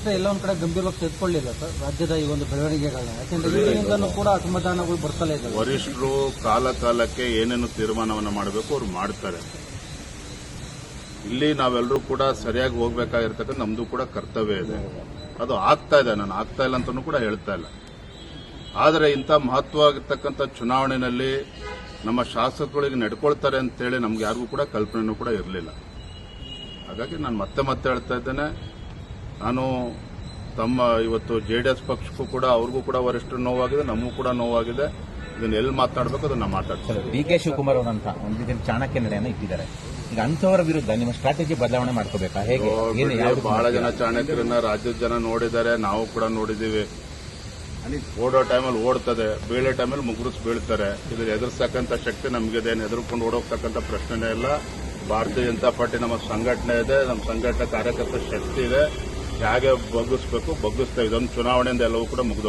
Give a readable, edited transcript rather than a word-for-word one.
ವರಿಷ್ಠ ಎಲ್ಲ ಒಂದ್ ಕಡೆ ಗಂಭೀರವಾಗಿ ತೆಗೆದುಕೊಳ್ಳಿಲ್ಲ ಸರ್ ರಾಜ್ಯದ ಈ ಒಂದು ಬೆಳವಣಿಗೆಗಳನ್ನ. ಯಾಕೆಂದ್ರೆ ಇದರಿಂದನೂ ಕೂಡ ಅಸಮಾಧಾನಗಳು ಬರ್ತಲೇ ಇದೆ. ವರಿಷ್ಠರು ಕಾಲಕ್ಕೆ ಏನೇನು ತೀರ್ಮಾನವನ್ನು ಮಾಡಬೇಕು ಅವ್ರು ಮಾಡ್ತಾರೆ. ಇಲ್ಲಿ ನಾವೆಲ್ಲರೂ ಕೂಡ ಸರಿಯಾಗಿ ಹೋಗ್ಬೇಕಾಗಿರ್ತಕ್ಕಂಥ ನಮ್ದು ಕೂಡ ಕರ್ತವ್ಯ ಇದೆ. ಅದು ಆಗ್ತಾ ಇದೆ, ನಾನು ಆಗ್ತಾ ಇಲ್ಲ ಅಂತಲೂ ಕೂಡ ಹೇಳ್ತಾ ಇಲ್ಲ. ಆದರೆ ಇಂಥ ಮಹತ್ವವಾಗಿರ್ತಕ್ಕಂಥ ಚುನಾವಣೆಯಲ್ಲಿ ನಮ್ಮ ಶಾಸಕರಿಗೆ ನಡ್ಕೊಳ್ತಾರೆ ಅಂತೇಳಿ ನಮ್ಗೆ ಯಾರಿಗೂ ಕೂಡ ಕಲ್ಪನೆಯೂ ಕೂಡ ಇರಲಿಲ್ಲ. ಹಾಗಾಗಿ ನಾನು ಮತ್ತೆ ಹೇಳ್ತಾ ಇದ್ದೇನೆ, ನಾನು ತಮ್ಮ ಇವತ್ತು JDS ಪಕ್ಷಕ್ಕೂ ಕೂಡ ಅವ್ರಿಗೂ ಕೂಡ ವರಿಷ್ಠರು ನೋವಾಗಿದೆ, ನಮಗೂ ಕೂಡ ನೋವಾಗಿದೆ. ಇದನ್ನ ಎಲ್ಲಿ ಮಾತನಾಡಬೇಕು ಅದನ್ನ ಮಾತಾಡ್ತಾರೆ. DK ಶಿವಕುಮಾರ್ ಅವರಂತ ಒಂದು ರೀತಿಯಲ್ಲಿ ಚಾಣಕ್ಯ ನಡೆಯನ್ನು ಇಟ್ಟಿದ್ದಾರೆ. ಈಗ ಅಂಥವರ ವಿರುದ್ಧ ನಿಮ್ಮ ಸ್ಟ್ರಾಟಜಿ ಬದಲಾವಣೆ ಮಾಡ್ಕೋಬೇಕಾ ಹೇಗೆ? ಬಹಳ ಜನ ಚಾಣಕ್ಯರನ್ನ ರಾಜ್ಯದ ಜನ ನೋಡಿದ್ದಾರೆ, ನಾವು ಕೂಡ ನೋಡಿದ್ದೀವಿ. ಓಡೋ ಟೈಮಲ್ಲಿ ಓಡ್ತದೆ, ಬೀಳೋ ಟೈಮಲ್ಲಿ ಮುಗುರಿಸಿ ಬೀಳ್ತಾರೆ. ಇದ್ರ ಎದುರಿಸ್ತಕ್ಕಂಥ ಶಕ್ತಿ ನಮಗಿದೆ, ಎದುರ್ಕೊಂಡು ಓಡೋಗ್ತಕ್ಕಂಥ ಪ್ರಶ್ನೆನೇ ಇಲ್ಲ. ಭಾರತೀಯ ಜನತಾ ಪಾರ್ಟಿ ನಮ್ಮ ಸಂಘಟನೆ ಇದೆ, ನಮ್ಮ ಸಂಘಟನೆ ಕಾರ್ಯಕರ್ತರ ಶಕ್ತಿ ಇದೆ. ಹೇಗೆ ಬಗ್ಗಿಸ್ಬೇಕು ಬಗ್ಗಿಸ್ತಾ ಇದೊಂದು ಚುನಾವಣೆಯಿಂದ ಎಲ್ಲವೂ ಕೂಡ ಮುಗಿದೋಗಿದೆ.